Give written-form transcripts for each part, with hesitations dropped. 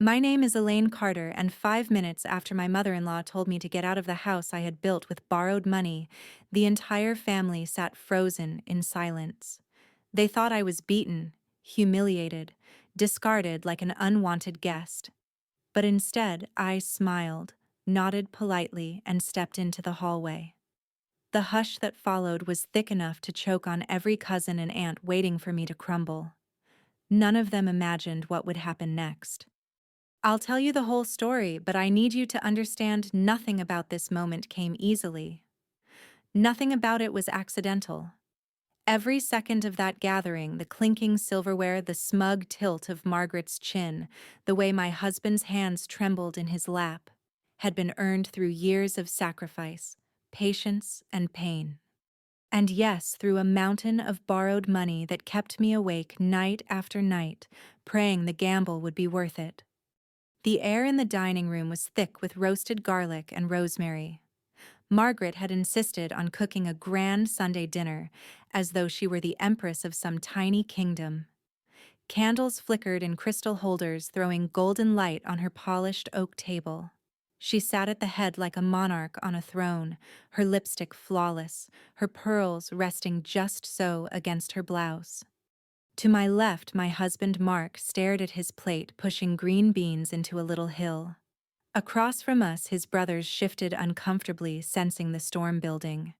My name is Elaine Carter, and 5 minutes after my mother-in-law told me to get out of the house I had built with borrowed money, the entire family sat frozen in silence. They thought I was beaten, humiliated, discarded like an unwanted guest. But instead, I smiled, nodded politely, and stepped into the hallway. The hush that followed was thick enough to choke on every cousin and aunt waiting for me to crumble. None of them imagined what would happen next. I'll tell you the whole story, but I need you to understand nothing about this moment came easily. Nothing about it was accidental. Every second of that gathering, the clinking silverware, the smug tilt of Margaret's chin, the way my husband's hands trembled in his lap, had been earned through years of sacrifice, patience, and pain. And yes, through a mountain of borrowed money that kept me awake night after night, praying the gamble would be worth it. The air in the dining room was thick with roasted garlic and rosemary. Margaret had insisted on cooking a grand Sunday dinner, as though she were the empress of some tiny kingdom. Candles flickered in crystal holders, throwing golden light on her polished oak table. She sat at the head like a monarch on a throne, her lipstick flawless, her pearls resting just so against her blouse. To my left, my husband Mark stared at his plate, pushing green beans into a little hill. Across from us, his brothers shifted uncomfortably, sensing the storm building.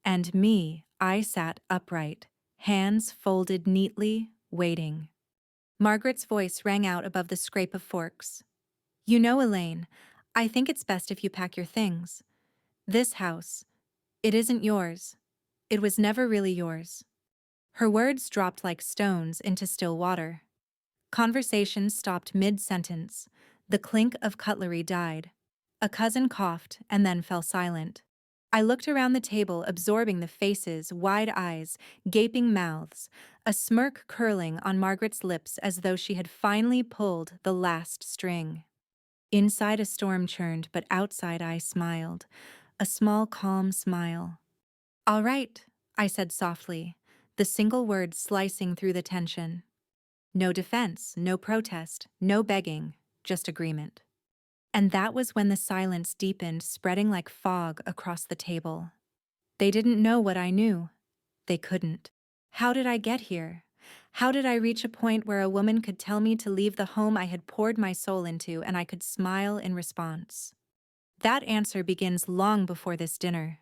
And me, I sat upright, hands folded neatly, waiting. Margaret's voice rang out above the scrape of forks. "You know, Elaine, I think it's best if you pack your things. This house, it isn't yours. It was never really yours." Her words dropped like stones into still water. Conversation stopped mid-sentence. The clink of cutlery died. A cousin coughed and then fell silent. I looked around the table, absorbing the faces, wide eyes, gaping mouths, a smirk curling on Margaret's lips as though she had finally pulled the last string. Inside a storm churned, but outside I smiled, a small, calm smile. "All right," I said softly, the single word slicing through the tension. No defense, no protest, no begging, just agreement. And that was when the silence deepened, spreading like fog across the table. They didn't know what I knew. They couldn't. How did I get here? How did I reach a point where a woman could tell me to leave the home I had poured my soul into and I could smile in response? That answer begins long before this dinner.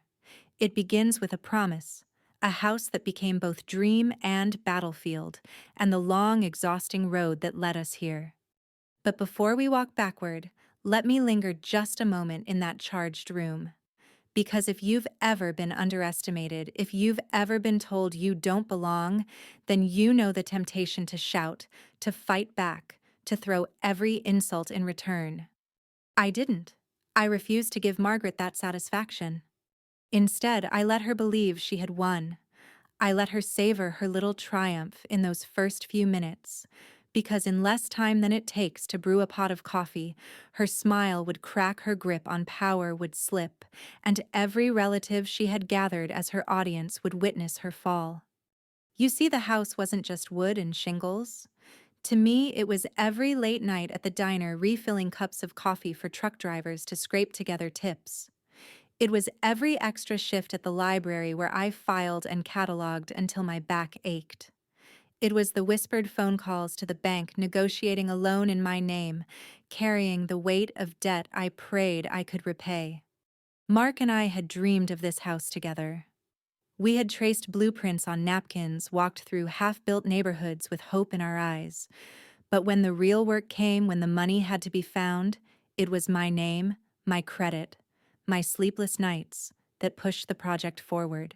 It begins with a promise, a house that became both dream and battlefield, and the long, exhausting road that led us here. But before we walk backward, let me linger just a moment in that charged room. Because if you've ever been underestimated, if you've ever been told you don't belong, then you know the temptation to shout, to fight back, to throw every insult in return. I didn't. I refused to give Margaret that satisfaction. Instead, I let her believe she had won. I let her savor her little triumph in those first few minutes, because in less time than it takes to brew a pot of coffee, her smile would crack, her grip on power would slip, and every relative she had gathered as her audience would witness her fall. You see, the house wasn't just wood and shingles. To me, it was every late night at the diner refilling cups of coffee for truck drivers to scrape together tips. It was every extra shift at the library where I filed and cataloged until my back ached. It was the whispered phone calls to the bank negotiating a loan in my name, carrying the weight of debt I prayed I could repay. Mark and I had dreamed of this house together. We had traced blueprints on napkins, walked through half-built neighborhoods with hope in our eyes. But when the real work came, when the money had to be found, it was my name, my credit, my sleepless nights that pushed the project forward.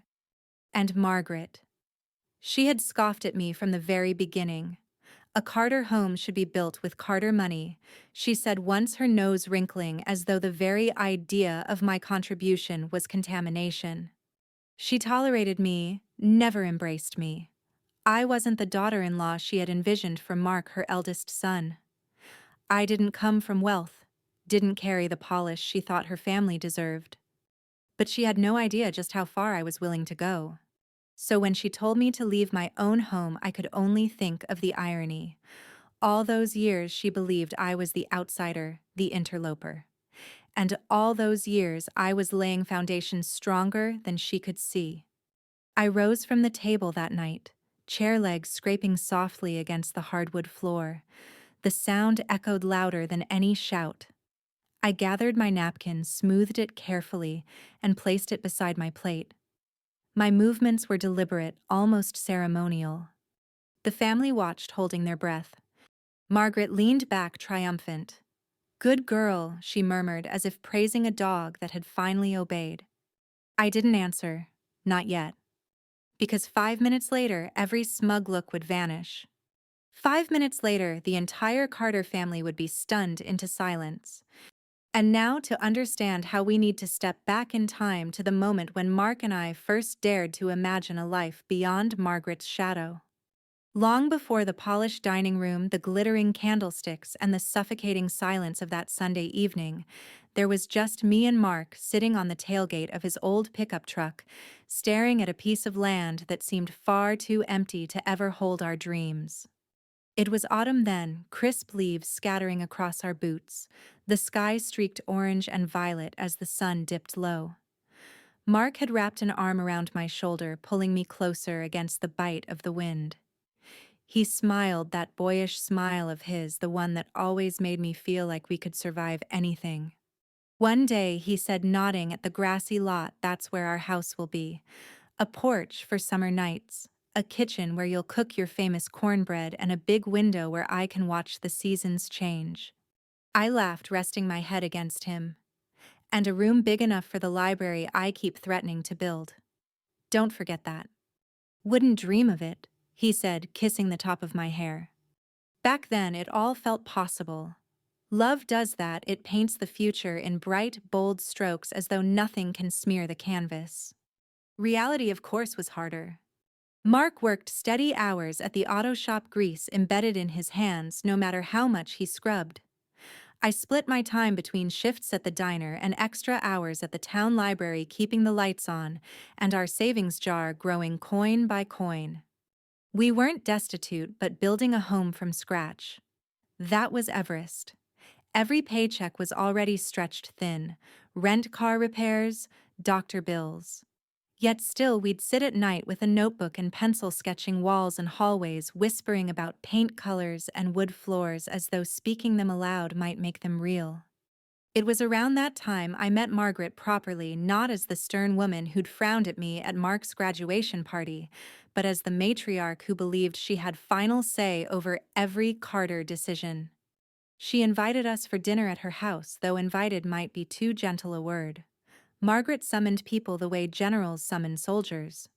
And Margaret. She had scoffed at me from the very beginning. A Carter home should be built with Carter money, she said once, her nose wrinkling as though the very idea of my contribution was contamination. She tolerated me, never embraced me. I wasn't the daughter-in-law she had envisioned for Mark, her eldest son. I didn't come from wealth, didn't carry the polish she thought her family deserved. But she had no idea just how far I was willing to go. So when she told me to leave my own home, I could only think of the irony. All those years she believed I was the outsider, the interloper. And all those years I was laying foundations stronger than she could see. I rose from the table that night, chair legs scraping softly against the hardwood floor. The sound echoed louder than any shout. I gathered my napkin, smoothed it carefully, and placed it beside my plate. My movements were deliberate, almost ceremonial. The family watched, holding their breath. Margaret leaned back, triumphant. "Good girl," she murmured, as if praising a dog that had finally obeyed. I didn't answer. Not yet. Because 5 minutes later, every smug look would vanish. 5 minutes later, the entire Carter family would be stunned into silence. And now to understand how we need to step back in time to the moment when Mark and I first dared to imagine a life beyond Margaret's shadow. Long before the polished dining room, the glittering candlesticks, and the suffocating silence of that Sunday evening, there was just me and Mark sitting on the tailgate of his old pickup truck, staring at a piece of land that seemed far too empty to ever hold our dreams. It was autumn then, crisp leaves scattering across our boots, the sky streaked orange and violet as the sun dipped low. Mark had wrapped an arm around my shoulder, pulling me closer against the bite of the wind. He smiled, that boyish smile of his, the one that always made me feel like we could survive anything. One day, he said, nodding at the grassy lot, "That's where our house will be. A porch for summer nights, a kitchen where you'll cook your famous cornbread, and a big window where I can watch the seasons change." I laughed, resting my head against him. "And a room big enough for the library I keep threatening to build. Don't forget that." "Wouldn't dream of it," he said, kissing the top of my hair. Back then, it all felt possible. Love does that, it paints the future in bright, bold strokes as though nothing can smear the canvas. Reality, of course, was harder. Mark worked steady hours at the auto shop, grease embedded in his hands no matter how much he scrubbed. I split my time between shifts at the diner and extra hours at the town library, keeping the lights on, and our savings jar growing coin by coin. We weren't destitute, but building a home from scratch. That was Everest. Every paycheck was already stretched thin: rent, car repairs, doctor bills. Yet still we'd sit at night with a notebook and pencil, sketching walls and hallways, whispering about paint colors and wood floors as though speaking them aloud might make them real. It was around that time I met Margaret properly, not as the stern woman who'd frowned at me at Mark's graduation party, but as the matriarch who believed she had final say over every Carter decision. She invited us for dinner at her house, though invited might be too gentle a word. Margaret summoned people the way generals summon soldiers.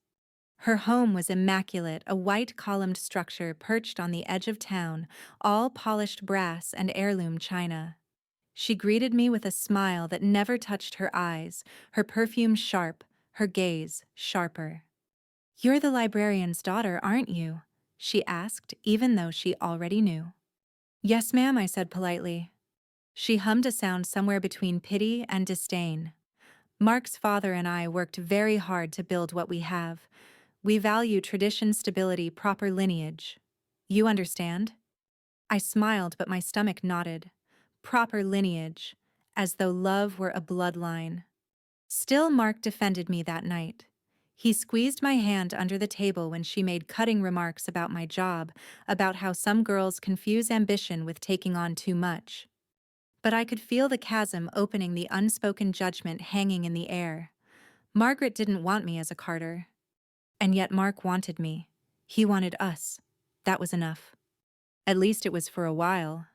Her home was immaculate, a white columned structure perched on the edge of town, all polished brass and heirloom china. She greeted me with a smile that never touched her eyes, her perfume sharp, her gaze sharper. "You're the librarian's daughter, aren't you?" she asked, even though she already knew. "Yes, ma'am," I said politely. She hummed a sound somewhere between pity and disdain. "Mark's father and I worked very hard to build what we have. We value tradition, stability, proper lineage. You understand?" I smiled, but my stomach knotted. Proper lineage, as though love were a bloodline. Still, Mark defended me that night. He squeezed my hand under the table when she made cutting remarks about my job, about how some girls confuse ambition with taking on too much. But I could feel the chasm opening, the unspoken judgment hanging in the air. Margaret didn't want me as a Carter. And yet Mark wanted me. He wanted us. That was enough. At least it was for a while.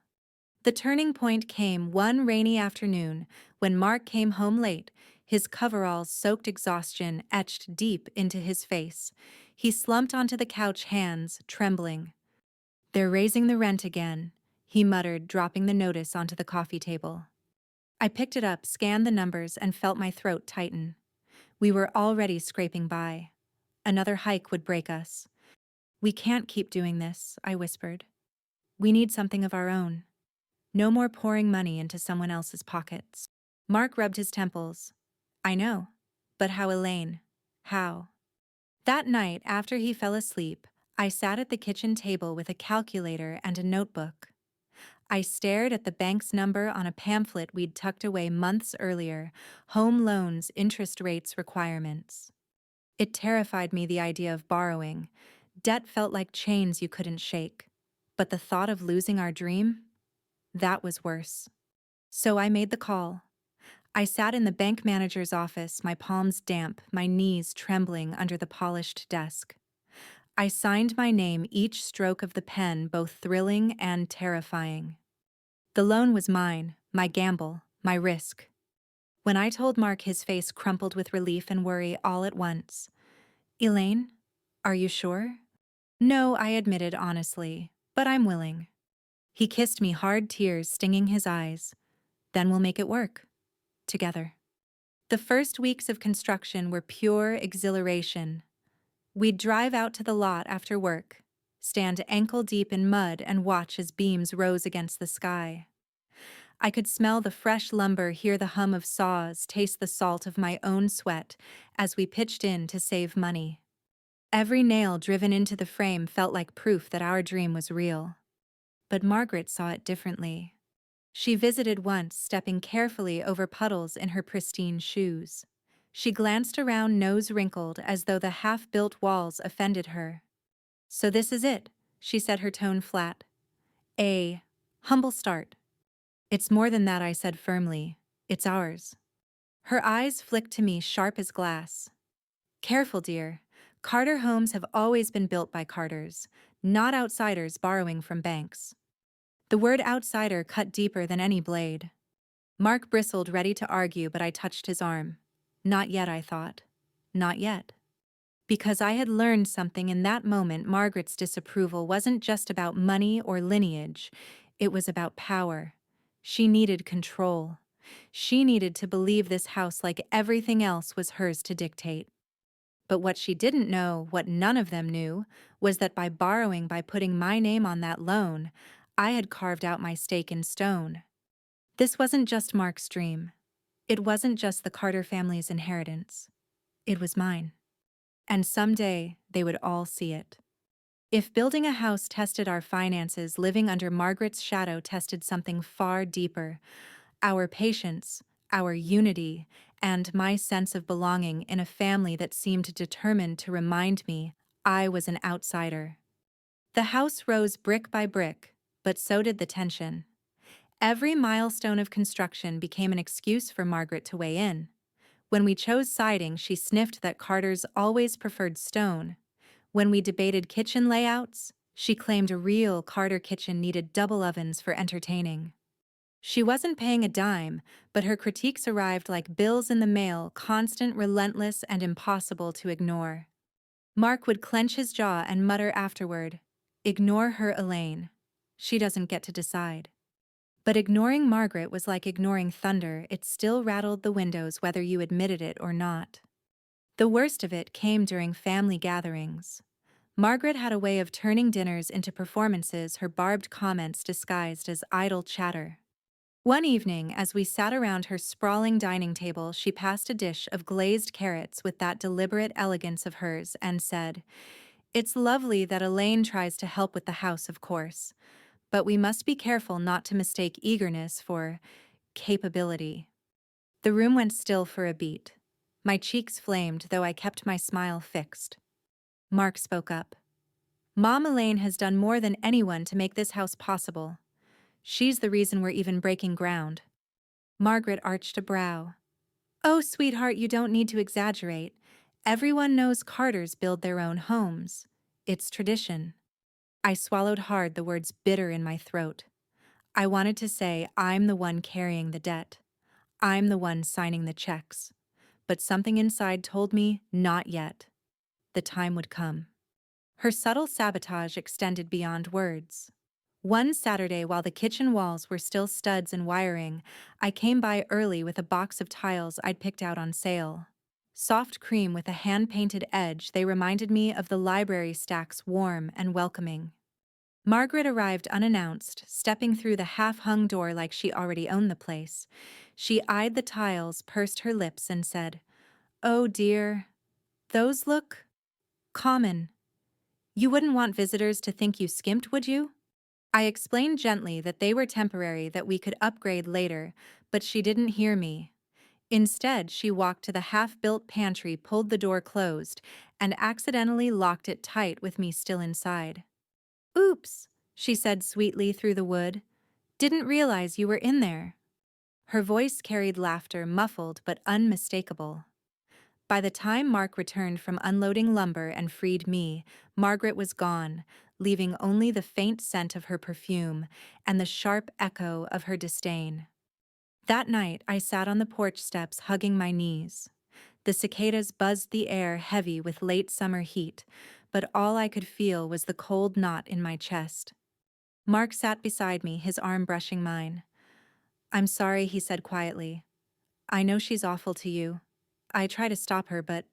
The turning point came one rainy afternoon when Mark came home late, his coveralls soaked, exhaustion etched deep into his face. He slumped onto the couch, hands trembling. "They're raising the rent again," he muttered, dropping the notice onto the coffee table. I picked it up, scanned the numbers, and felt my throat tighten. We were already scraping by. Another hike would break us. "We can't keep doing this," I whispered. "We need something of our own. No more pouring money into someone else's pockets." Mark rubbed his temples. "I know. But how, Elaine? How?" That night, after he fell asleep, I sat at the kitchen table with a calculator and a notebook. I stared at the bank's number on a pamphlet we'd tucked away months earlier: home loans, interest rates, requirements. It terrified me, the idea of borrowing. Debt felt like chains you couldn't shake. But the thought of losing our dream? That was worse. So I made the call. I sat in the bank manager's office, my palms damp, my knees trembling under the polished desk. I signed my name, each stroke of the pen both thrilling and terrifying. The loan was mine, my gamble, my risk. When I told Mark, his face crumpled with relief and worry all at once. "Elaine, are you sure?" "No," I admitted honestly, "but I'm willing." He kissed me, hard tears stinging his eyes. "Then we'll make it work. Together." The first weeks of construction were pure exhilaration. We'd drive out to the lot after work, stand ankle-deep in mud and watch as beams rose against the sky. I could smell the fresh lumber, hear the hum of saws, taste the salt of my own sweat as we pitched in to save money. Every nail driven into the frame felt like proof that our dream was real. But Margaret saw it differently. She visited once, stepping carefully over puddles in her pristine shoes. She glanced around, nose wrinkled, as though the half-built walls offended her. "So this is it," she said, her tone flat. "A humble start." "It's more than that," I said firmly. "It's ours." Her eyes flicked to me, sharp as glass. "Careful, dear. Carter homes have always been built by Carters, not outsiders borrowing from banks." The word outsider cut deeper than any blade. Mark bristled, ready to argue, but I touched his arm. Not yet, I thought. Not yet. Because I had learned something in that moment. Margaret's disapproval wasn't just about money or lineage. It was about power. She needed control. She needed to believe this house, like everything else, was hers to dictate. But what she didn't know, what none of them knew, was that by borrowing, by putting my name on that loan, I had carved out my stake in stone. This wasn't just Mark's dream. It wasn't just the Carter family's inheritance. It was mine. And someday, they would all see it. If building a house tested our finances, living under Margaret's shadow tested something far deeper: our patience, our unity, and my sense of belonging in a family that seemed determined to remind me I was an outsider. The house rose brick by brick, but so did the tension. Every milestone of construction became an excuse for Margaret to weigh in. When we chose siding, she sniffed that Carter's always preferred stone. When we debated kitchen layouts, she claimed a real Carter kitchen needed double ovens for entertaining. She wasn't paying a dime, but her critiques arrived like bills in the mail, constant, relentless, and impossible to ignore. Mark would clench his jaw and mutter afterward, "Ignore her, Elaine. She doesn't get to decide." But ignoring Margaret was like ignoring thunder. It still rattled the windows whether you admitted it or not. The worst of it came during family gatherings. Margaret had a way of turning dinners into performances, her barbed comments disguised as idle chatter. One evening, as we sat around her sprawling dining table, she passed a dish of glazed carrots with that deliberate elegance of hers and said, "It's lovely that Elaine tries to help with the house, of course, but we must be careful not to mistake eagerness for capability." The room went still for a beat. My cheeks flamed, though I kept my smile fixed. Mark spoke up. "Mom, Elaine has done more than anyone to make this house possible. She's the reason we're even breaking ground." Margaret arched a brow. "Oh, sweetheart, you don't need to exaggerate. Everyone knows Carters build their own homes. It's tradition." I swallowed hard, the words bitter in my throat. I wanted to say, I'm the one carrying the debt. I'm the one signing the checks. But something inside told me, not yet. The time would come. Her subtle sabotage extended beyond words. One Saturday, while the kitchen walls were still studs and wiring, I came by early with a box of tiles I'd picked out on sale. Soft cream with a hand-painted edge, they reminded me of the library stacks, warm and welcoming. Margaret arrived unannounced, stepping through the half-hung door like she already owned the place. She eyed the tiles, pursed her lips, and said, "Oh dear, those look common." You wouldn't want visitors to think you skimped, would you? I explained gently that they were temporary, that we could upgrade later, but she didn't hear me. Instead, she walked to the half-built pantry, pulled the door closed, and accidentally locked it tight with me still inside. "Oops," she said sweetly through the wood. "Didn't realize you were in there." Her voice carried laughter, muffled but unmistakable. By the time Mark returned from unloading lumber and freed me, Margaret was gone, leaving only the faint scent of her perfume and the sharp echo of her disdain. That night, I sat on the porch steps hugging my knees. The cicadas buzzed the air heavy with late summer heat, but all I could feel was the cold knot in my chest. Mark sat beside me, his arm brushing mine. "I'm sorry," he said quietly. "I know she's awful to you. I try to stop her, but—"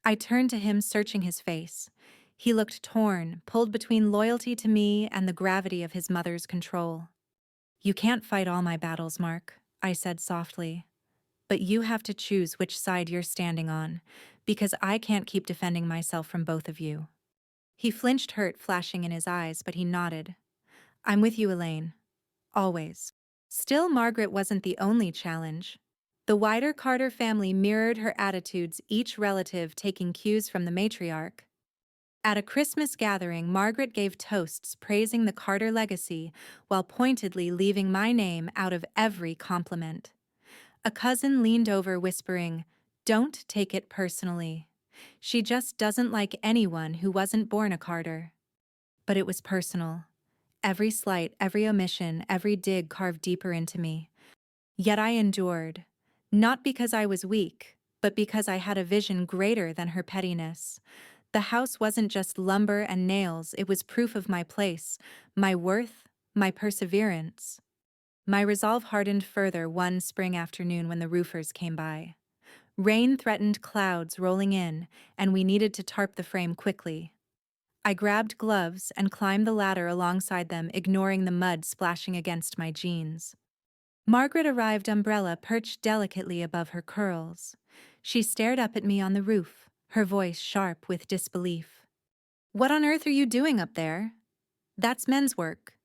I turned to him, searching his face. He looked torn, pulled between loyalty to me and the gravity of his mother's control. "You can't fight all my battles, Mark," I said softly. "But you have to choose which side you're standing on, because I can't keep defending myself from both of you." He flinched, hurt flashing in his eyes, but he nodded. "I'm with you, Elaine. Always." Still, Margaret wasn't the only challenge. The wider Carter family mirrored her attitudes, each relative taking cues from the matriarch. At a Christmas gathering, Margaret gave toasts praising the Carter legacy while pointedly leaving my name out of every compliment. A cousin leaned over, whispering, "Don't take it personally. She just doesn't like anyone who wasn't born a Carter." But it was personal. Every slight, every omission, every dig carved deeper into me. Yet I endured, not because I was weak, but because I had a vision greater than her pettiness. The house wasn't just lumber and nails, it was proof of my place, my worth, my perseverance. My resolve hardened further one spring afternoon when the roofers came by. Rain threatened, clouds rolling in, and we needed to tarp the frame quickly. I grabbed gloves and climbed the ladder alongside them, ignoring the mud splashing against my jeans. Margaret arrived, umbrella perched delicately above her curls. She stared up at me on the roof, her voice sharp with disbelief. "What on earth are you doing up there? That's men's work."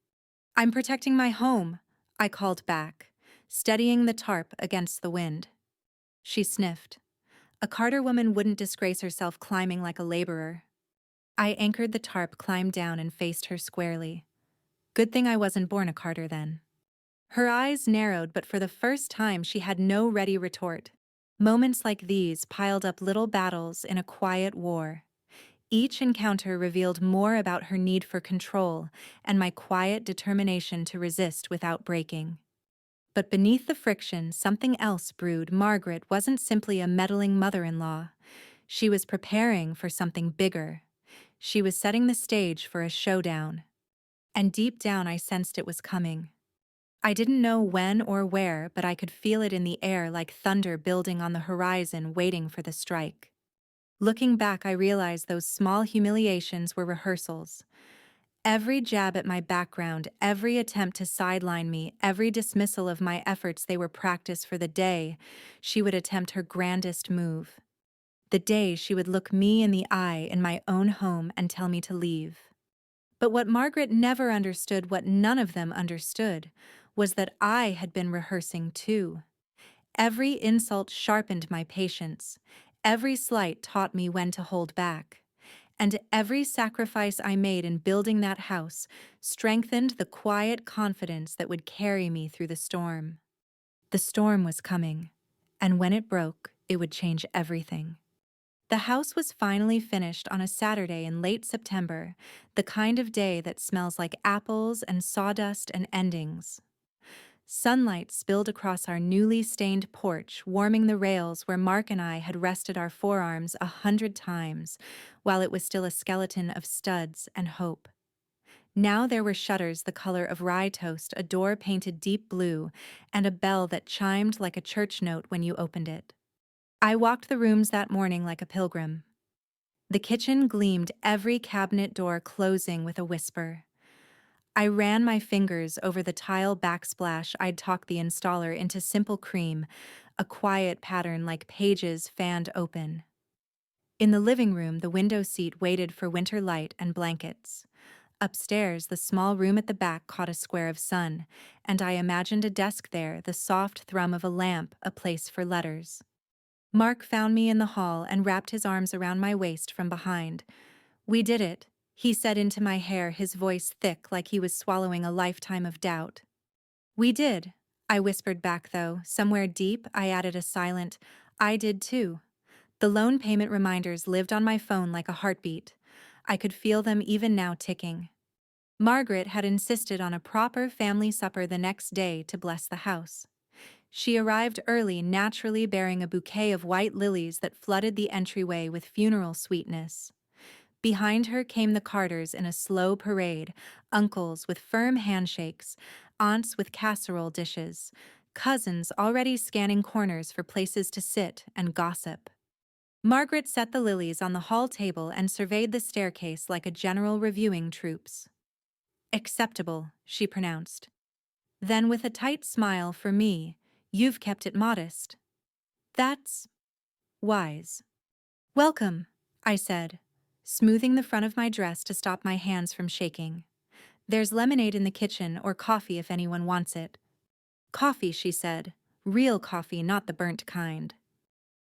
"I'm protecting my home," I called back, steadying the tarp against the wind. She sniffed. A Carter woman wouldn't disgrace herself climbing like a laborer. I anchored the tarp, climbed down, and faced her squarely. Good thing I wasn't born a Carter then. Her eyes narrowed, but for the first time she had no ready retort. Moments like these piled up, little battles in a quiet war. Each encounter revealed more about her need for control and my quiet determination to resist without breaking. But beneath the friction, something else brewed. Margaret wasn't simply a meddling mother-in-law. She was preparing for something bigger. She was setting the stage for a showdown. And deep down I sensed it was coming. I didn't know when or where, but I could feel it in the air, like thunder building on the horizon, waiting for the strike. Looking back, I realized those small humiliations were rehearsals. Every jab at my background, every attempt to sideline me, every dismissal of my efforts, they were practice for the day she would attempt her grandest move. The day she would look me in the eye in my own home and tell me to leave. But what Margaret never understood, what none of them understood, was that I had been rehearsing too. Every insult sharpened my patience. Every slight taught me when to hold back. And every sacrifice I made in building that house strengthened the quiet confidence that would carry me through the storm. The storm was coming, and when it broke, it would change everything. The house was finally finished on a Saturday in late September, the kind of day that smells like apples and sawdust and endings. Sunlight spilled across our newly stained porch, warming the rails where Mark and I had rested our forearms 100 times, while it was still a skeleton of studs and hope. Now there were shutters the color of rye toast, a door painted deep blue, and a bell that chimed like a church note when you opened it. I walked the rooms that morning like a pilgrim. The kitchen gleamed, every cabinet door closing with a whisper. I ran my fingers over the tile backsplash. I'd talked the installer into simple cream, a quiet pattern like pages fanned open. In the living room, the window seat waited for winter light and blankets. Upstairs, the small room at the back caught a square of sun, and I imagined a desk there, the soft thrum of a lamp, a place for letters. Mark found me in the hall and wrapped his arms around my waist from behind. "We did it," he said into my hair, his voice thick like he was swallowing a lifetime of doubt. "We did," I whispered back though. Somewhere deep, I added a silent, "I did too." The loan payment reminders lived on my phone like a heartbeat. I could feel them even now ticking. Margaret had insisted on a proper family supper the next day to bless the house. She arrived early, naturally bearing a bouquet of white lilies that flooded the entryway with funeral sweetness. Behind her came the Carters in a slow parade, uncles with firm handshakes, aunts with casserole dishes, cousins already scanning corners for places to sit and gossip. Margaret set the lilies on the hall table and surveyed the staircase like a general reviewing troops. "Acceptable," she pronounced. Then with a tight smile for me, "You've kept it modest. That's wise." "Welcome," I said, smoothing the front of my dress to stop my hands from shaking. "There's lemonade in the kitchen or coffee if anyone wants it." "Coffee," she said. "Real coffee, not the burnt kind."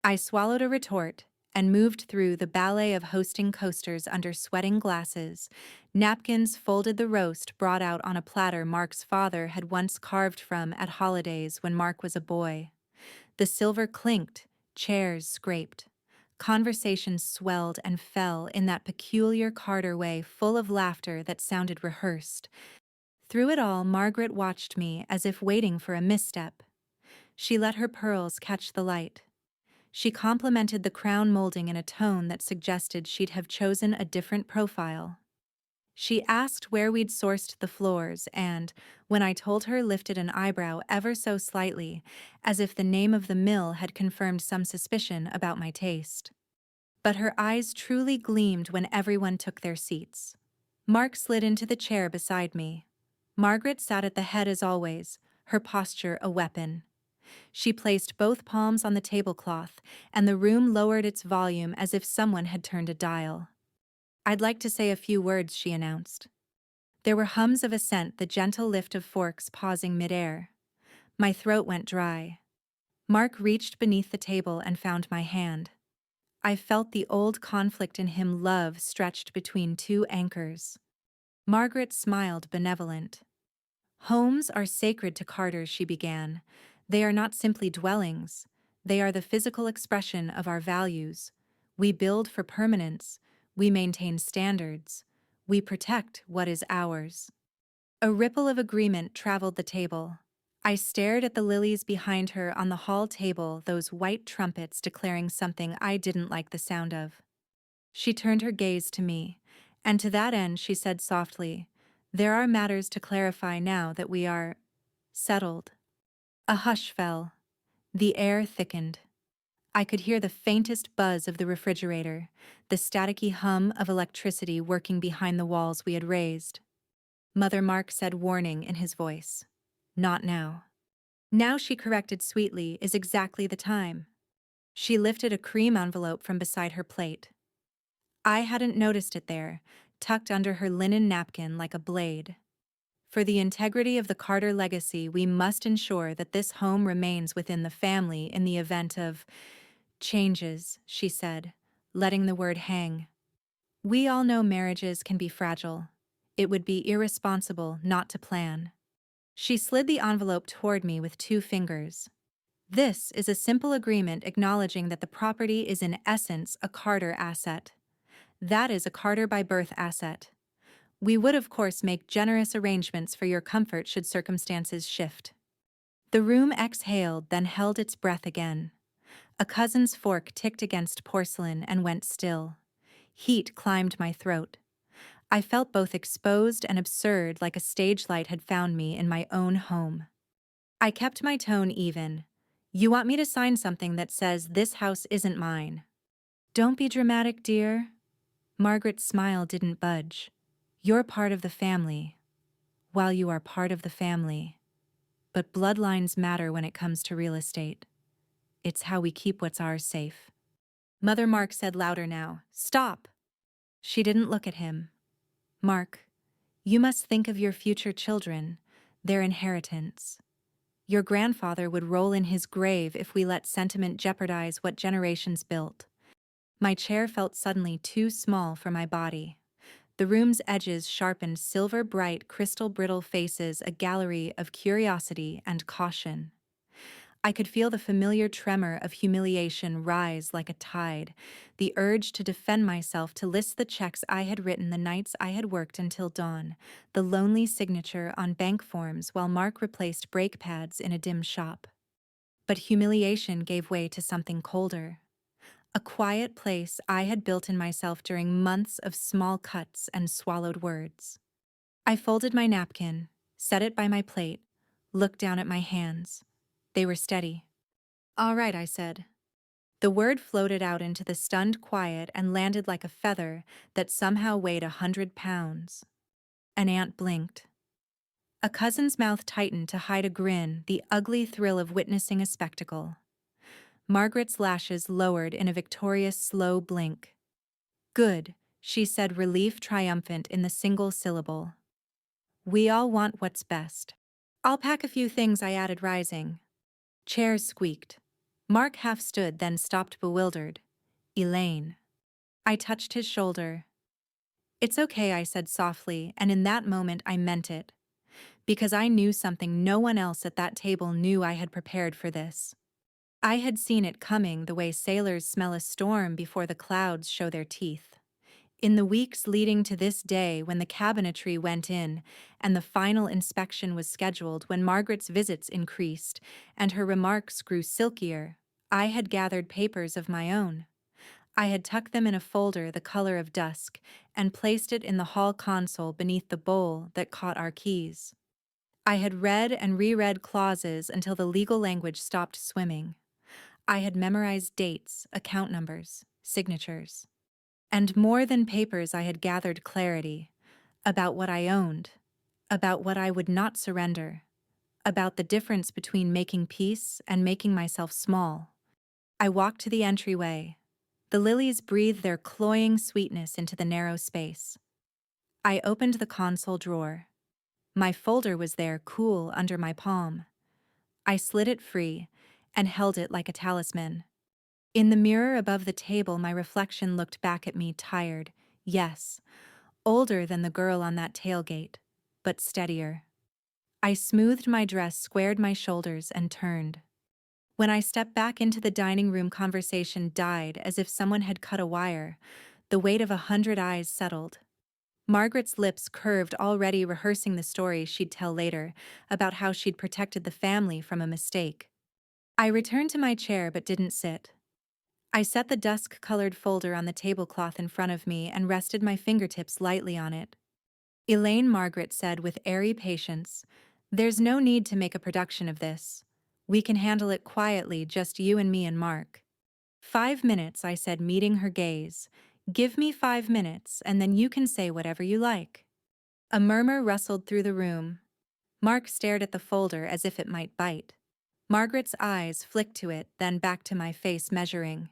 I swallowed a retort and moved through the ballet of hosting coasters under sweating glasses. Napkins folded the roast brought out on a platter Mark's father had once carved from at holidays when Mark was a boy. The silver clinked, chairs scraped. Conversations swelled and fell in that peculiar Carter way, full of laughter that sounded rehearsed. Through it all, Margaret watched me as if waiting for a misstep. She let her pearls catch the light. She complimented the crown molding in a tone that suggested she'd have chosen a different profile. She asked where we'd sourced the floors and, when I told her, lifted an eyebrow ever so slightly, as if the name of the mill had confirmed some suspicion about my taste. But her eyes truly gleamed when everyone took their seats. Mark slid into the chair beside me. Margaret sat at the head as always, her posture a weapon. She placed both palms on the tablecloth, and the room lowered its volume as if someone had turned a dial. "I'd like to say a few words," she announced. There were hums of assent, the gentle lift of forks pausing midair. My throat went dry. Mark reached beneath the table and found my hand. I felt the old conflict in him, love stretched between two anchors. Margaret smiled, benevolent. "Homes are sacred to Carter," she began. "They are not simply dwellings. They are the physical expression of our values. We build for permanence. We maintain standards. We protect what is ours." A ripple of agreement traveled the table. I stared at the lilies behind her on the hall table, those white trumpets declaring something I didn't like the sound of. She turned her gaze to me, and to that end she said softly, "There are matters to clarify now that we are settled." A hush fell. The air thickened. I could hear the faintest buzz of the refrigerator, the staticky hum of electricity working behind the walls we had raised. Mother Mark said, warning in his voice, "Not now." "Now," she corrected sweetly, "is exactly the time." She lifted a cream envelope from beside her plate. I hadn't noticed it there, tucked under her linen napkin like a blade. "For the integrity of the Carter legacy, we must ensure that this home remains within the family in the event of changes," she said, letting the word hang. "We all know marriages can be fragile. It would be irresponsible not to plan." She slid the envelope toward me with 2 fingers. "This is a simple agreement acknowledging that the property is in essence a Carter asset. That is a Carter by birth asset. We would of course make generous arrangements for your comfort should circumstances shift." The room exhaled, then held its breath again. A cousin's fork ticked against porcelain and went still. Heat climbed my throat. I felt both exposed and absurd, like a stage light had found me in my own home. I kept my tone even. "You want me to sign something that says this house isn't mine?" "Don't be dramatic, dear." Margaret's smile didn't budge. "You're part of the family. While you are part of the family. But bloodlines matter when it comes to real estate. It's how we keep what's ours safe." Mother Mark said louder now. Stop! She didn't look at him. Mark, you must think of your future children, their inheritance. Your grandfather would roll in his grave if we let sentiment jeopardize what generations built. My chair felt suddenly too small for my body. The room's edges sharpened silver-bright, crystal-brittle faces, a gallery of curiosity and caution. I could feel the familiar tremor of humiliation rise like a tide, the urge to defend myself, to list the checks I had written the nights I had worked until dawn, the lonely signature on bank forms while Mark replaced brake pads in a dim shop. But humiliation gave way to something colder. A quiet place I had built in myself during months of small cuts and swallowed words. I folded my napkin, set it by my plate, looked down at my hands. They were steady. All right, I said. The word floated out into the stunned quiet and landed like a feather that somehow weighed 100 pounds. An aunt blinked. A cousin's mouth tightened to hide a grin, the ugly thrill of witnessing a spectacle. Margaret's lashes lowered in a victorious slow blink. Good, she said, relief triumphant in the single syllable. We all want what's best. I'll pack a few things, I added, rising. Chairs squeaked. Mark half stood, then stopped, bewildered. Elaine. I touched his shoulder. It's okay, I said softly, and in that moment I meant it. Because I knew something no one else at that table knew. I had prepared for this. I had seen it coming, the way sailors smell a storm before the clouds show their teeth. In the weeks leading to this day, when the cabinetry went in and the final inspection was scheduled, when Margaret's visits increased and her remarks grew silkier, I had gathered papers of my own. I had tucked them in a folder the color of dusk and placed it in the hall console beneath the bowl that caught our keys. I had read and reread clauses until the legal language stopped swimming. I had memorized dates, account numbers, signatures. And more than papers, I had gathered clarity about what I owned, about what I would not surrender, about the difference between making peace and making myself small. I walked to the entryway. The lilies breathed their cloying sweetness into the narrow space. I opened the console drawer. My folder was there, cool under my palm. I slid it free and held it like a talisman. In the mirror above the table, my reflection looked back at me, tired, yes, older than the girl on that tailgate, but steadier. I smoothed my dress, squared my shoulders, and turned. When I stepped back into the dining room, conversation died as if someone had cut a wire. The weight of 100 eyes settled. Margaret's lips curved, already rehearsing the story she'd tell later about how she'd protected the family from a mistake. I returned to my chair but didn't sit. I set the dusk-colored folder on the tablecloth in front of me and rested my fingertips lightly on it. Elaine, Margaret said with airy patience, "There's no need to make a production of this. We can handle it quietly, just you and me and Mark." 5 minutes, I said, meeting her gaze. Give me 5 minutes, and then you can say whatever you like. A murmur rustled through the room. Mark stared at the folder as if it might bite. Margaret's eyes flicked to it, then back to my face, measuring.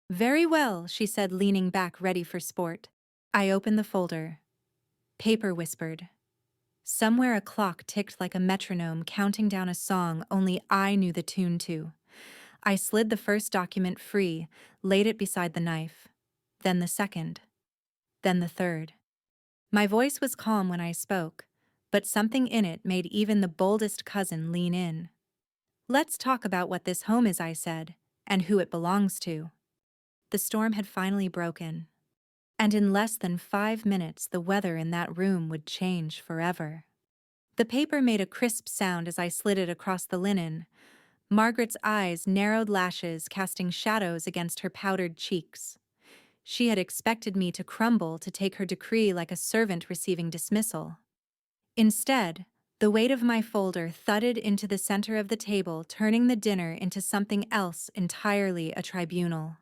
Very well, she said, leaning back, ready for sport. I opened the folder. Paper whispered. Somewhere a clock ticked like a metronome, counting down a song only I knew the tune to. I slid the first document free, laid it beside the knife. Then the second. Then the third. My voice was calm when I spoke, but something in it made even the boldest cousin lean in. Let's talk about what this home is, I said, and who it belongs to. The storm had finally broken. And in less than 5 minutes, the weather in that room would change forever. The paper made a crisp sound as I slid it across the linen. Margaret's eyes narrowed, lashes casting shadows against her powdered cheeks. She had expected me to crumble, to take her decree like a servant receiving dismissal. Instead, the weight of my folder thudded into the center of the table, turning the dinner into something else entirely, a tribunal.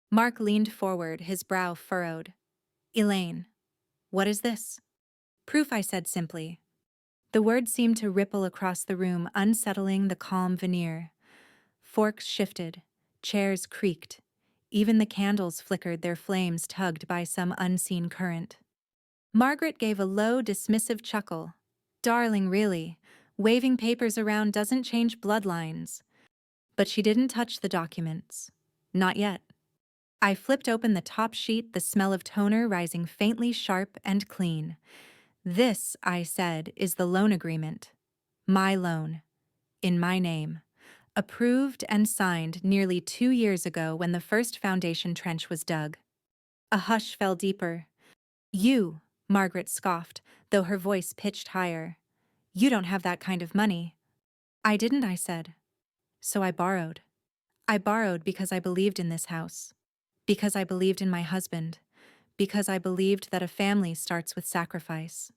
Mark leaned forward, his brow furrowed. Elaine, what is this? Proof, I said simply. The word seemed to ripple across the room, unsettling the calm veneer. Forks shifted, chairs creaked. even the candles flickered, their flames tugged by some unseen current. Margaret gave a low, dismissive chuckle. Darling, really, waving papers around doesn't change bloodlines. But she didn't touch the documents. Not yet. I flipped open the top sheet, the smell of toner rising faintly sharp and clean. This, I said, is the loan agreement. My loan. In my name. Approved and signed nearly 2 years ago when the first foundation trench was dug. A hush fell deeper. You, Margaret scoffed, though her voice pitched higher. You don't have that kind of money. I didn't, I said. So I borrowed. I borrowed because I believed in this house. Because I believed in my husband. Because I believed that a family starts with sacrifice.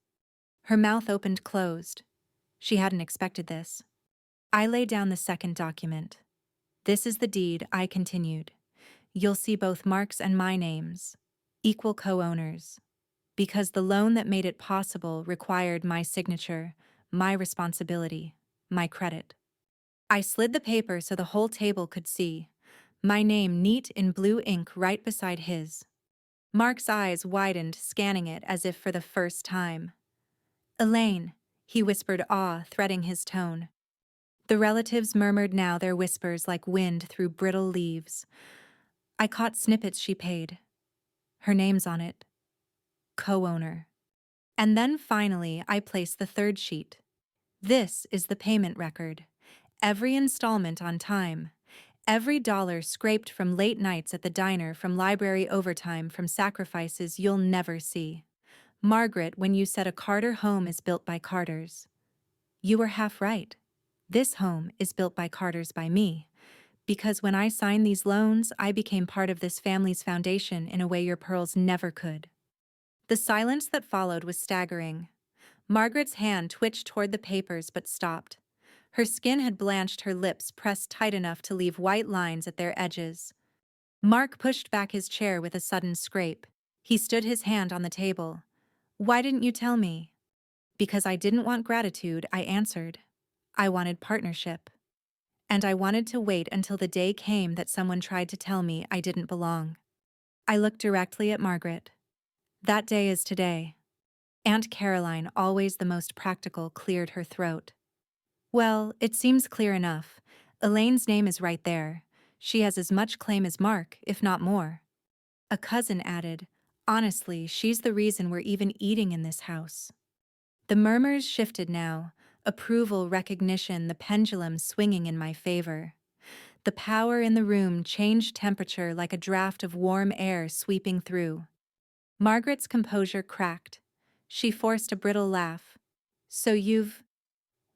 Her mouth opened closed. She hadn't expected this. I laid down the second document. This is the deed, I continued. You'll see both Mark's and my names. Equal co-owners. Because the loan that made it possible required my signature, my responsibility, my credit. I slid the paper so the whole table could see. My name neat in blue ink right beside his. Mark's eyes widened, scanning it as if for the first time. Elaine, he whispered, awe threading his tone. The relatives murmured now, their whispers like wind through brittle leaves. I caught snippets she paid. Her name's on it. Co-owner. And then finally I placed the third sheet. This is the payment record. Every installment on time. Every dollar scraped from late nights at the diner, from library overtime, from sacrifices you'll never see. Margaret, when you said a Carter home is built by Carters, you were half right. This home is built by Carters by me. Because when I signed these loans, I became part of this family's foundation in a way your pearls never could. The silence that followed was staggering. Margaret's hand twitched toward the papers but stopped. Her skin had blanched, her lips pressed tight enough to leave white lines at their edges. Mark pushed back his chair with a sudden scrape. He stood, his hand on the table. Why didn't you tell me? Because I didn't want gratitude, I answered. I wanted partnership. And I wanted to wait until the day came that someone tried to tell me I didn't belong. I looked directly at Margaret. That day is today. Aunt Caroline, always the most practical, cleared her throat. Well, it seems clear enough. Elaine's name is right there. She has as much claim as Mark, if not more. A cousin added, honestly, she's the reason we're even eating in this house. The murmurs shifted now, approval, recognition, the pendulum swinging in my favor. The power in the room changed temperature like a draft of warm air sweeping through. Margaret's composure cracked. She forced a brittle laugh. So you've...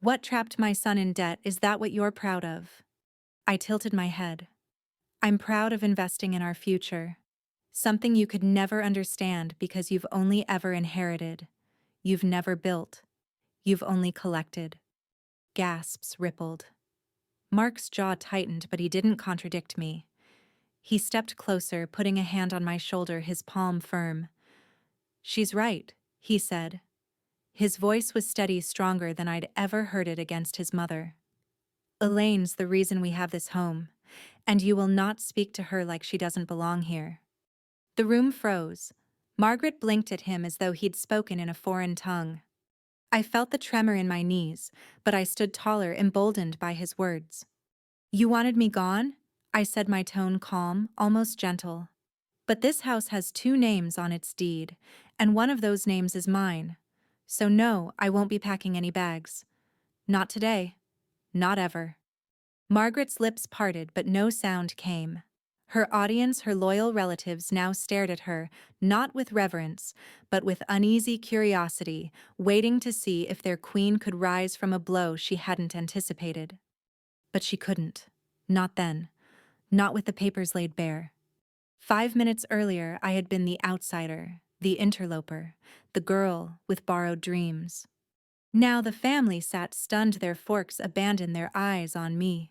What trapped my son in debt, is that what you're proud of? I tilted my head. I'm proud of investing in our future. Something you could never understand because you've only ever inherited. You've never built. You've only collected. Gasps rippled. Mark's jaw tightened, but he didn't contradict me. He stepped closer, putting a hand on my shoulder, his palm firm. She's right, he said. His voice was steady, stronger than I'd ever heard it against his mother. Elaine's the reason we have this home, and you will not speak to her like she doesn't belong here. The room froze. Margaret blinked at him as though he'd spoken in a foreign tongue. I felt the tremor in my knees, but I stood taller, emboldened by his words. You wanted me gone? I said, my tone calm, almost gentle. But this house has 2 names on its deed, and one of those names is mine. So no, I won't be packing any bags. Not today. Not ever. Margaret's lips parted, but no sound came. Her audience, her loyal relatives, now stared at her, not with reverence, but with uneasy curiosity, waiting to see if their queen could rise from a blow she hadn't anticipated. But she couldn't. Not then. Not with the papers laid bare. 5 minutes earlier, I had been the outsider, the interloper, the girl with borrowed dreams. Now the family sat stunned, their forks abandoned, their eyes on me.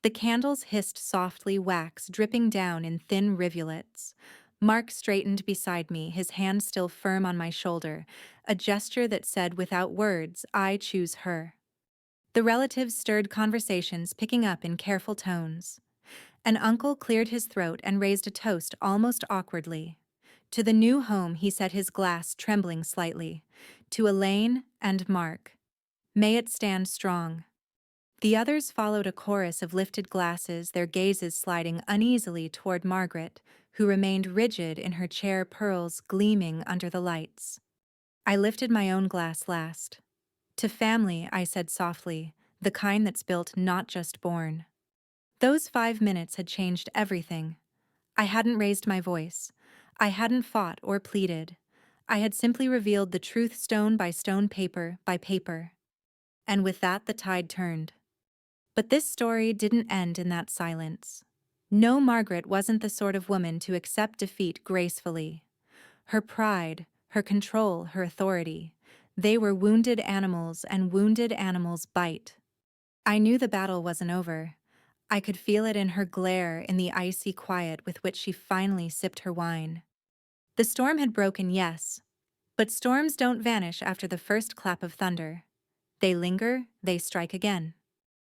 The candles hissed softly, wax dripping down in thin rivulets. Mark straightened beside me, his hand still firm on my shoulder, a gesture that said without words, I choose her. The relatives stirred conversations, picking up in careful tones. An uncle cleared his throat and raised a toast almost awkwardly. To the new home, he set his glass, trembling slightly. To Elaine and Mark. May it stand strong. The others followed a chorus of lifted glasses, their gazes sliding uneasily toward Margaret, who remained rigid in her chair, pearls gleaming under the lights. I lifted my own glass last. To family, I said softly, the kind that's built, not just born. Those 5 minutes had changed everything. I hadn't raised my voice. I hadn't fought or pleaded. I had simply revealed the truth stone by stone, paper by paper. And with that, the tide turned. But this story didn't end in that silence. No, Margaret wasn't the sort of woman to accept defeat gracefully. Her pride, her control, her authority, they were wounded animals, and wounded animals bite. I knew the battle wasn't over. I could feel it in her glare, in the icy quiet with which she finally sipped her wine. The storm had broken, yes, but storms don't vanish after the first clap of thunder. They linger, they strike again.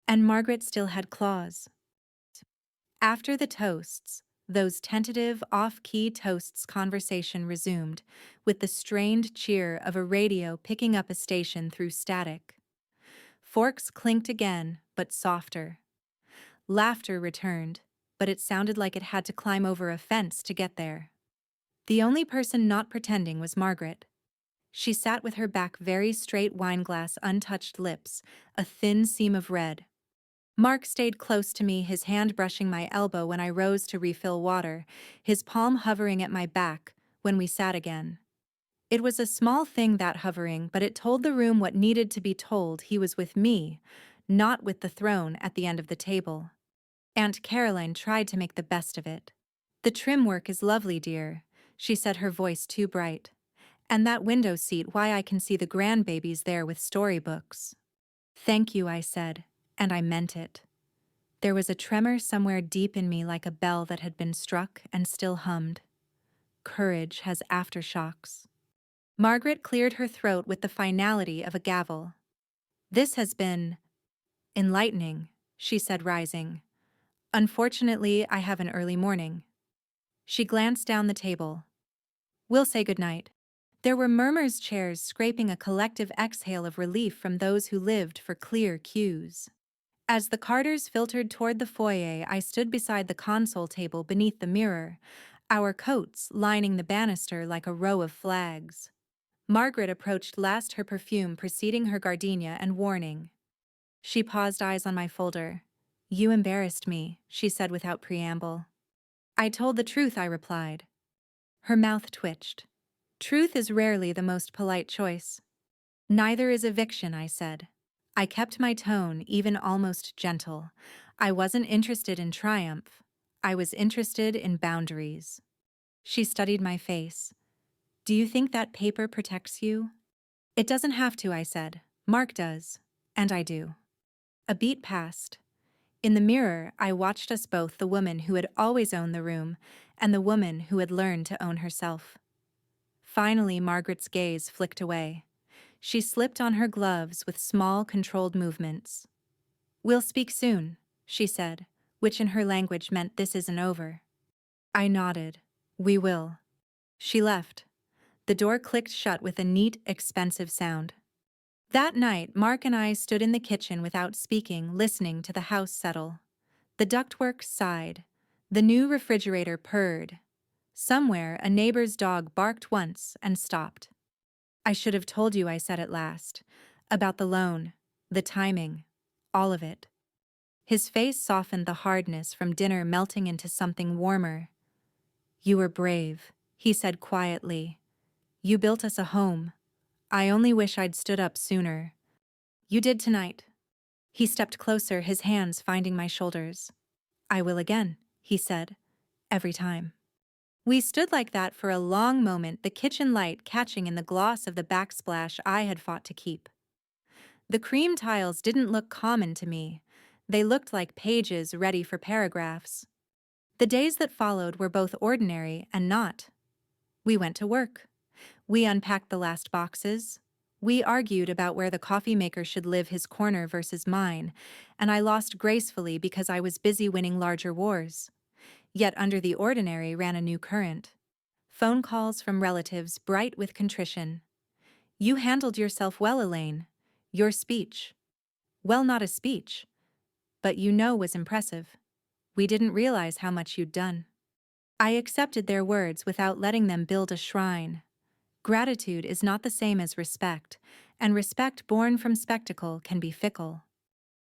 And Margaret still had claws. After the toasts, those tentative, off-key toasts, conversation resumed, with the strained cheer of a radio picking up a station through static. Forks clinked again, but softer. Laughter returned, but it sounded like it had to climb over a fence to get there. The only person not pretending was Margaret. She sat with her back very straight, wineglass, untouched lips, a thin seam of red. Mark stayed close to me, his hand brushing my elbow when I rose to refill water, his palm hovering at my back when we sat again. It was a small thing, that hovering, but it told the room what needed to be told. He was with me, not with the throne at the end of the table. Aunt Caroline tried to make the best of it. "The trim work is lovely, dear," she said, her voice too bright. "And that window seat, why, I can see the grandbabies there with storybooks." "Thank you," I said, and I meant it. There was a tremor somewhere deep in me, like a bell that had been struck and still hummed. Courage has aftershocks. Margaret cleared her throat with the finality of a gavel. "This has been enlightening," she said, rising. "Unfortunately, I have an early morning." She glanced down the table. "We'll say good night." There were murmurs, chairs scraping, a collective exhale of relief from those who lived for clear cues. As the Carters filtered toward the foyer, I stood beside the console table beneath the mirror, our coats lining the banister like a row of flags. Margaret approached last, her perfume preceding her gardenia and warning. She paused, eyes on my folder. "You embarrassed me," she said without preamble. "I told the truth," I replied. Her mouth twitched. "Truth is rarely the most polite choice." "Neither is eviction," I said. I kept my tone, even almost gentle. I wasn't interested in triumph. I was interested in boundaries. She studied my face. "Do you think that paper protects you?" "It doesn't have to," I said. "Mark does. And I do." A beat passed. In the mirror, I watched us both, the woman who had always owned the room and the woman who had learned to own herself. Finally, Margaret's gaze flicked away. She slipped on her gloves with small, controlled movements. "We'll speak soon," she said, which in her language meant this isn't over. I nodded. "We will." She left. The door clicked shut with a neat, expensive sound. That night, Mark and I stood in the kitchen without speaking, listening to the house settle. The ductwork sighed. The new refrigerator purred. Somewhere, a neighbor's dog barked once and stopped. "I should have told you," I said at last, "about the loan, the timing, all of it." His face softened, the hardness from dinner melting into something warmer. "You were brave," he said quietly. "You built us a home. I only wish I'd stood up sooner." "You did tonight." He stepped closer, his hands finding my shoulders. "I will again," he said, "every time." We stood like that for a long moment, the kitchen light catching in the gloss of the backsplash I had fought to keep. The cream tiles didn't look common to me. They looked like pages ready for paragraphs. The days that followed were both ordinary and not. We went to work. We unpacked the last boxes. We argued about where the coffee maker should live his corner versus mine, and I lost gracefully because I was busy winning larger wars. Yet under the ordinary ran a new current. Phone calls from relatives bright with contrition. You handled yourself well, Elaine. Your speech. Well, not a speech, but was impressive. We didn't realize how much you'd done. I accepted their words without letting them build a shrine. Gratitude is not the same as respect, and respect born from spectacle can be fickle.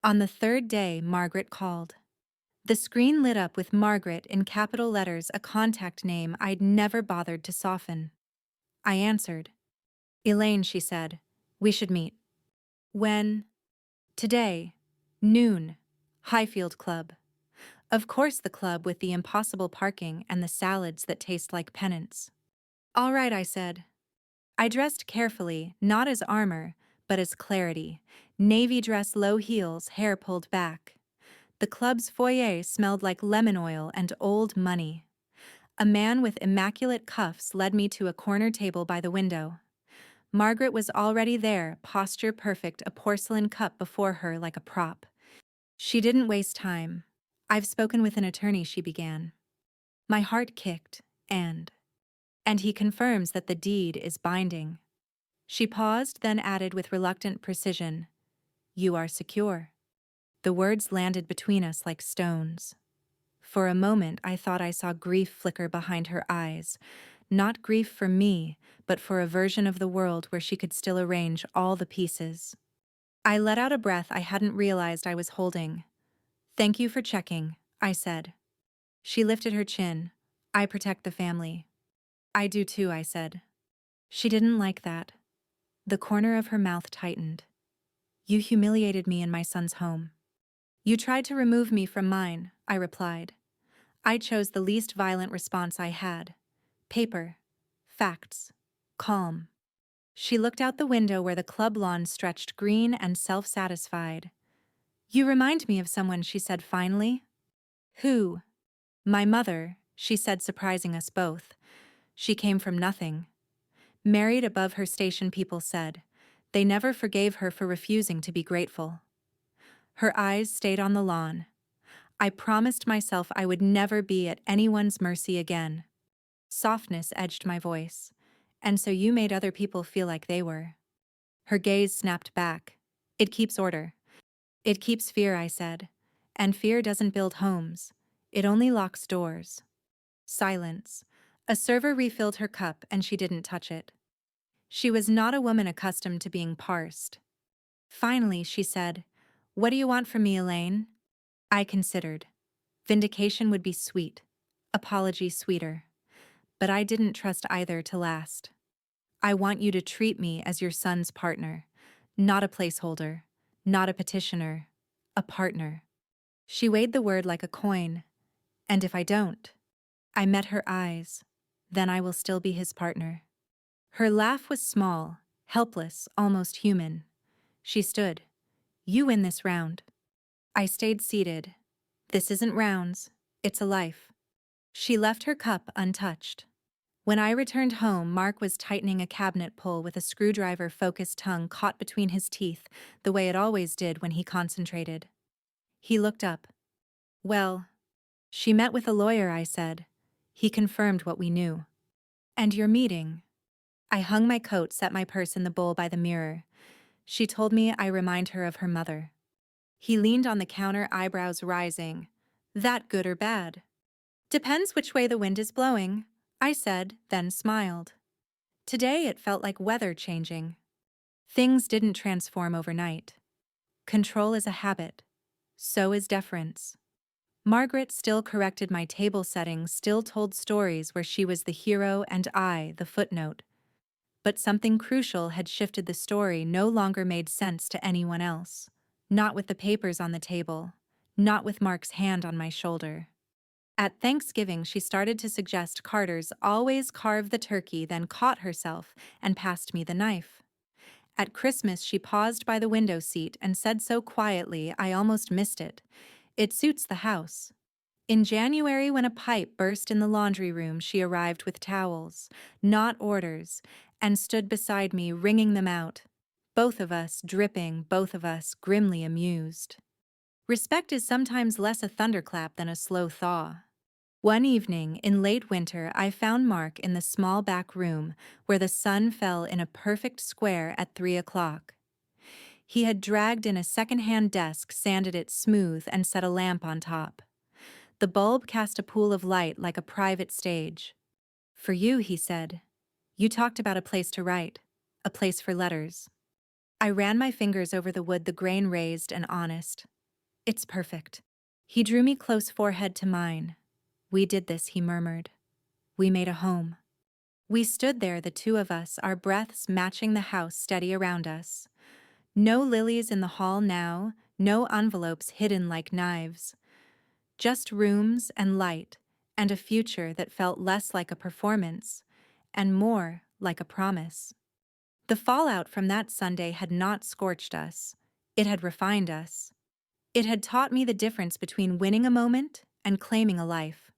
On the third day, Margaret called. The screen lit up with Margaret in capital letters, a contact name I'd never bothered to soften. I answered. Elaine, she said, we should meet. When? Today. Noon. Highfield Club. Of course, the club with the impossible parking and the salads that taste like penance. All right, I said. I dressed carefully, not as armor, but as clarity. Navy dress, low heels, hair pulled back. The club's foyer smelled like lemon oil and old money. A man with immaculate cuffs led me to a corner table by the window. Margaret was already there, posture perfect, a porcelain cup before her like a prop. She didn't waste time. I've spoken with an attorney, she began. My heart kicked, and he confirms that the deed is binding. She paused, then added with reluctant precision, you are secure. The words landed between us like stones. For a moment, I thought I saw grief flicker behind her eyes. Not grief for me, but for a version of the world where she could still arrange all the pieces. I let out a breath I hadn't realized I was holding. Thank you for checking, I said. She lifted her chin. I protect the family. I do too, I said. She didn't like that. The corner of her mouth tightened. You humiliated me in my son's home. You tried to remove me from mine, I replied. I chose the least violent response I had. Paper. Facts. Calm. She looked out the window where the club lawn stretched green and self-satisfied. You remind me of someone, she said finally. Who? My mother, she said, surprising us both. She came from nothing. Married above her station, people said. They never forgave her for refusing to be grateful. Her eyes stayed on the lawn. I promised myself I would never be at anyone's mercy again. Softness edged my voice. And so you made other people feel like they were. Her gaze snapped back. It keeps order. It keeps fear, I said. And fear doesn't build homes. It only locks doors. Silence. A server refilled her cup and she didn't touch it. She was not a woman accustomed to being parsed. Finally, she said, What do you want from me, Elaine? I considered. Vindication would be sweet. Apology sweeter. But I didn't trust either to last. I want you to treat me as your son's partner. Not a placeholder. Not a petitioner. A partner. She weighed the word like a coin. And if I don't? I met her eyes. Then I will still be his partner. Her laugh was small, helpless, almost human. She stood. You win this round. I stayed seated. This isn't rounds. It's a life. She left her cup untouched. When I returned home, Mark was tightening a cabinet pull with a screwdriver-focused tongue caught between his teeth, the way it always did when he concentrated. He looked up. Well, she met with a lawyer, I said. He confirmed what we knew. And your meeting? I hung my coat, set my purse in the bowl by the mirror. She told me I remind her of her mother. He leaned on the counter, eyebrows rising. That good or bad? Depends which way the wind is blowing, I said, then smiled. Today it felt like weather changing. Things didn't transform overnight. Control is a habit. So is deference. Margaret still corrected my table settings, still told stories where she was the hero and I, the footnote. But something crucial had shifted. The story no longer made sense to anyone else. Not with the papers on the table. Not with Mark's hand on my shoulder. At Thanksgiving, she started to suggest Carter's always carve the turkey, then caught herself and passed me the knife. At Christmas, she paused by the window seat and said so quietly I almost missed it. It suits the house. In January, when a pipe burst in the laundry room, she arrived with towels, not orders, and stood beside me, wringing them out. Both of us dripping, both of us grimly amused. Respect is sometimes less a thunderclap than a slow thaw. One evening in late winter, I found Mark in the small back room where the sun fell in a perfect square at 3 o'clock. He had dragged in a second-hand desk, sanded it smooth, and set a lamp on top. The bulb cast a pool of light like a private stage. "For you," he said. "You talked about a place to write, a place for letters." I ran my fingers over the wood, the grain raised and honest. "It's perfect." He drew me close, forehead to mine. "We did this," he murmured. "We made a home." We stood there, the two of us, our breaths matching the house steady around us. No lilies in the hall now, no envelopes hidden like knives. Just rooms and light, and a future that felt less like a performance, and more like a promise. The fallout from that Sunday had not scorched us. It had refined us. It had taught me the difference between winning a moment and claiming a life.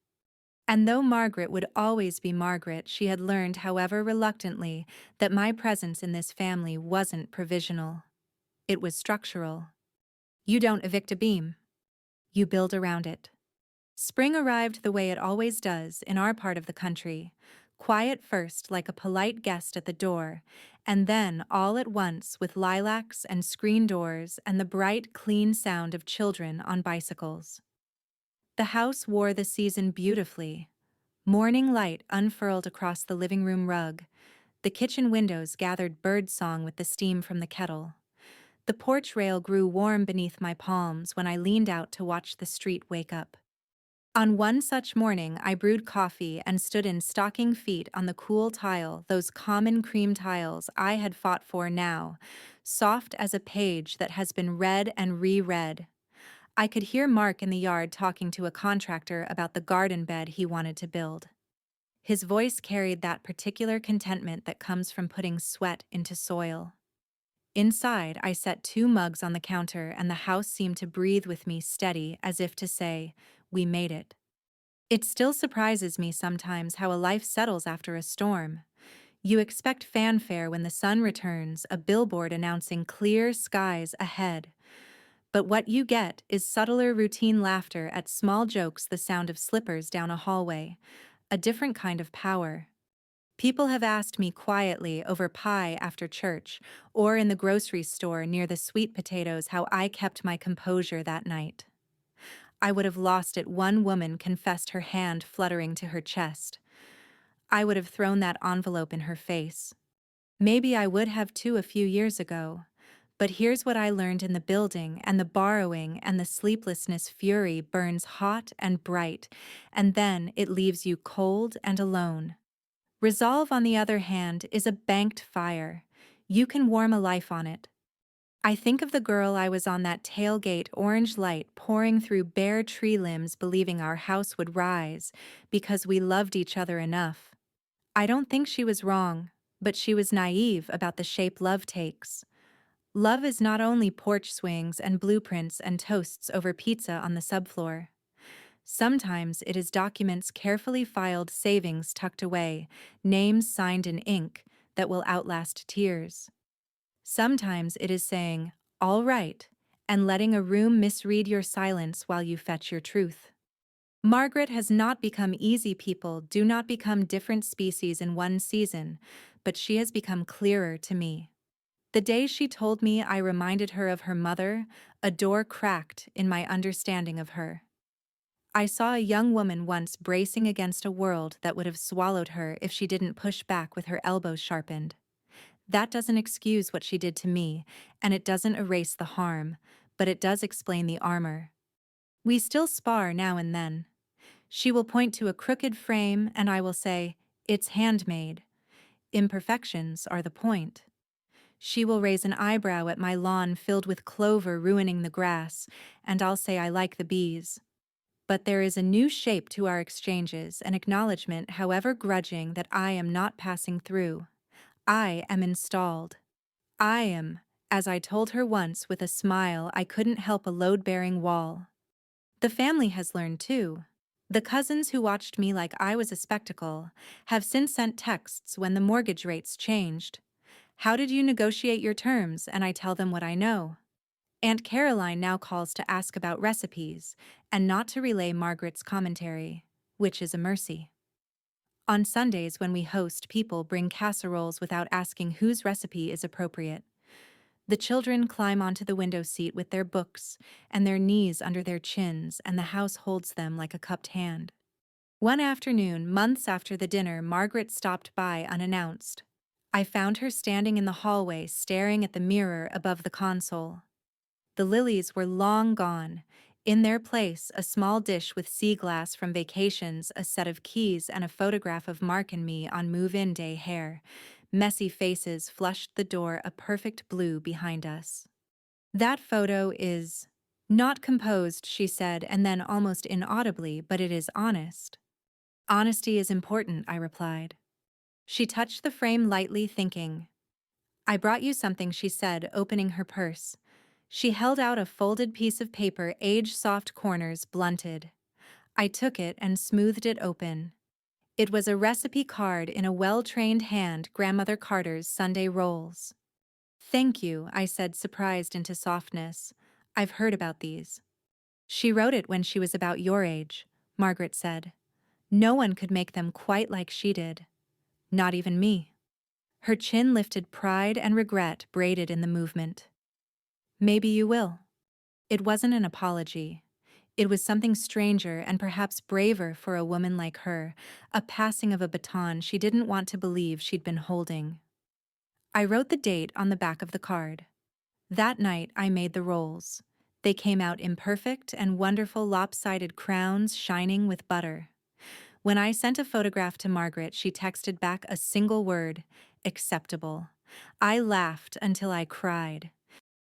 And though Margaret would always be Margaret, she had learned, however reluctantly, that my presence in this family wasn't provisional. It was structural. You don't evict a beam. You build around it. Spring arrived the way it always does in our part of the country, quiet first like a polite guest at the door, and then all at once with lilacs and screen doors and the bright, clean sound of children on bicycles. The house wore the season beautifully. Morning light unfurled across the living room rug. The kitchen windows gathered bird song with the steam from the kettle. The porch rail grew warm beneath my palms when I leaned out to watch the street wake up. On one such morning, I brewed coffee and stood in stocking feet on the cool tile, those common cream tiles I had fought for now, soft as a page that has been read and reread. I could hear Mark in the yard talking to a contractor about the garden bed he wanted to build. His voice carried that particular contentment that comes from putting sweat into soil. Inside, I set 2 mugs on the counter, and the house seemed to breathe with me, steady, as if to say, "We made it." It still surprises me sometimes how a life settles after a storm. You expect fanfare when the sun returns, a billboard announcing clear skies ahead. But what you get is subtler routine laughter at small jokes, the sound of slippers down a hallway, a different kind of power. People have asked me quietly over pie after church or in the grocery store near the sweet potatoes how I kept my composure that night. I would have lost it, one woman confessed, her hand fluttering to her chest. I would have thrown that envelope in her face. Maybe I would have too a few years ago. But here's what I learned in the building and the borrowing and the sleeplessness: fury burns hot and bright, and then it leaves you cold and alone. Resolve, on the other hand, is a banked fire. You can warm a life on it. I think of the girl I was on that tailgate, orange light pouring through bare tree limbs, believing our house would rise because we loved each other enough. I don't think she was wrong, but she was naive about the shape love takes. Love is not only porch swings and blueprints and toasts over pizza on the subfloor. Sometimes it is documents carefully filed, savings tucked away, names signed in ink that will outlast tears. Sometimes it is saying, "All right," and letting a room misread your silence while you fetch your truth. Margaret has not become easy. People do not become different species in one season, but she has become clearer to me. The day she told me I reminded her of her mother, a door cracked in my understanding of her. I saw a young woman once bracing against a world that would have swallowed her if she didn't push back with her elbows sharpened. That doesn't excuse what she did to me, and it doesn't erase the harm, but it does explain the armor. We still spar now and then. She will point to a crooked frame, and I will say, "It's handmade. Imperfections are the point." She will raise an eyebrow at my lawn filled with clover ruining the grass, and I'll say I like the bees. But there is a new shape to our exchanges, an acknowledgement, however grudging, that I am not passing through. I am installed. I am, as I told her once with a smile, I couldn't help a load-bearing wall. The family has learned too. The cousins who watched me like I was a spectacle have since sent texts when the mortgage rates changed. How did you negotiate your terms? And I tell them what I know. Aunt Caroline now calls to ask about recipes, and not to relay Margaret's commentary, which is a mercy. On Sundays, when we host, people bring casseroles without asking whose recipe is appropriate. The children climb onto the window seat with their books and their knees under their chins, and the house holds them like a cupped hand. One afternoon, months after the dinner, Margaret stopped by unannounced. I found her standing in the hallway, staring at the mirror above the console. The lilies were long gone. In their place, a small dish with sea glass from vacations, a set of keys, and a photograph of Mark and me on move-in day hair. Messy faces flushed the door, a perfect blue behind us. That photo is not composed, she said, and then almost inaudibly, but it is honest. Honesty is important, I replied. She touched the frame lightly, thinking. I brought you something, she said, opening her purse. She held out a folded piece of paper, age-soft corners blunted. I took it and smoothed it open. It was a recipe card in a well-trained hand, Grandmother Carter's Sunday rolls. Thank you, I said, surprised into softness. I've heard about these. She wrote it when she was about your age, Margaret said. No one could make them quite like she did. Not even me. Her chin lifted, pride and regret braided in the movement. Maybe you will. It wasn't an apology. It was something stranger and perhaps braver for a woman like her, a passing of a baton she didn't want to believe she'd been holding. I wrote the date on the back of the card. That night I made the rolls. They came out imperfect and wonderful, lopsided crowns shining with butter. When I sent a photograph to Margaret, she texted back a single word: acceptable. I laughed until I cried.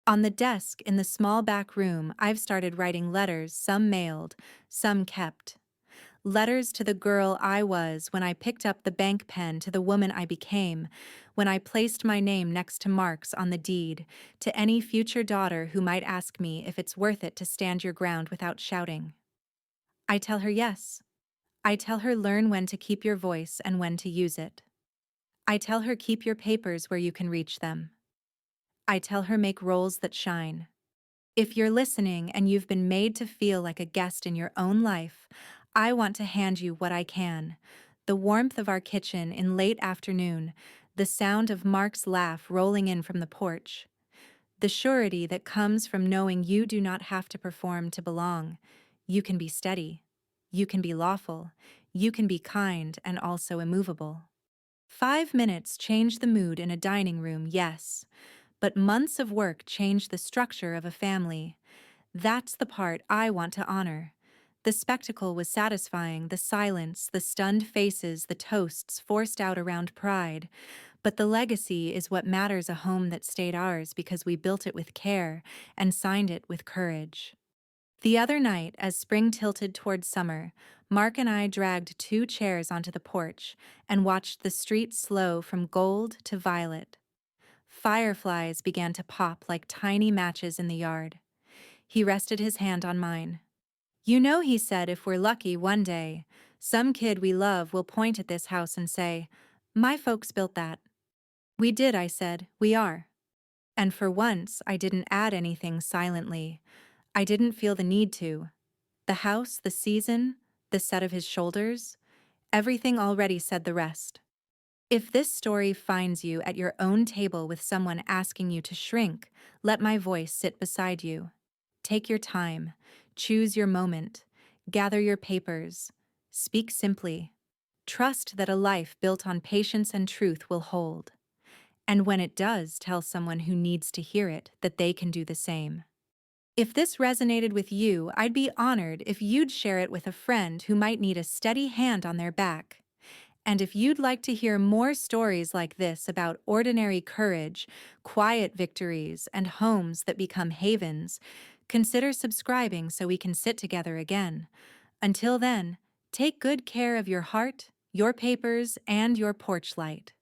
On the desk in the small back room, I've started writing letters, some mailed, some kept. Letters to the girl I was when I picked up the bank pen, to the woman I became when I placed my name next to Mark's on the deed, to any future daughter who might ask me if it's worth it to stand your ground without shouting. I tell her yes. I tell her learn when to keep your voice and when to use it. I tell her keep your papers where you can reach them. I tell her make rolls that shine. If you're listening and you've been made to feel like a guest in your own life, I want to hand you what I can. The warmth of our kitchen in late afternoon, the sound of Mark's laugh rolling in from the porch, the surety that comes from knowing you do not have to perform to belong. You can be steady. You can be lawful. You can be kind and also immovable. 5 minutes change the mood in a dining room, yes. But months of work change the structure of a family. That's the part I want to honor. The spectacle was satisfying, the silence, the stunned faces, the toasts forced out around pride. But the legacy is what matters, a home that stayed ours because we built it with care and signed it with courage. The other night, as spring tilted toward summer, Mark and I dragged 2 chairs onto the porch and watched the street slow from gold to violet. Fireflies began to pop like tiny matches in the yard. He rested his hand on mine. You know, he said, if we're lucky one day, some kid we love will point at this house and say, my folks built that. We did, I said, we are. And for once, I didn't add anything silently. I didn't feel the need to. The house, the season, the set of his shoulders, everything already said the rest. If this story finds you at your own table with someone asking you to shrink, let my voice sit beside you. Take your time, choose your moment, gather your papers, speak simply. Trust that a life built on patience and truth will hold. And when it does, tell someone who needs to hear it that they can do the same. If this resonated with you, I'd be honored if you'd share it with a friend who might need a steady hand on their back. And if you'd like to hear more stories like this about ordinary courage, quiet victories, and homes that become havens, consider subscribing so we can sit together again. Until then, take good care of your heart, your papers, and your porch light.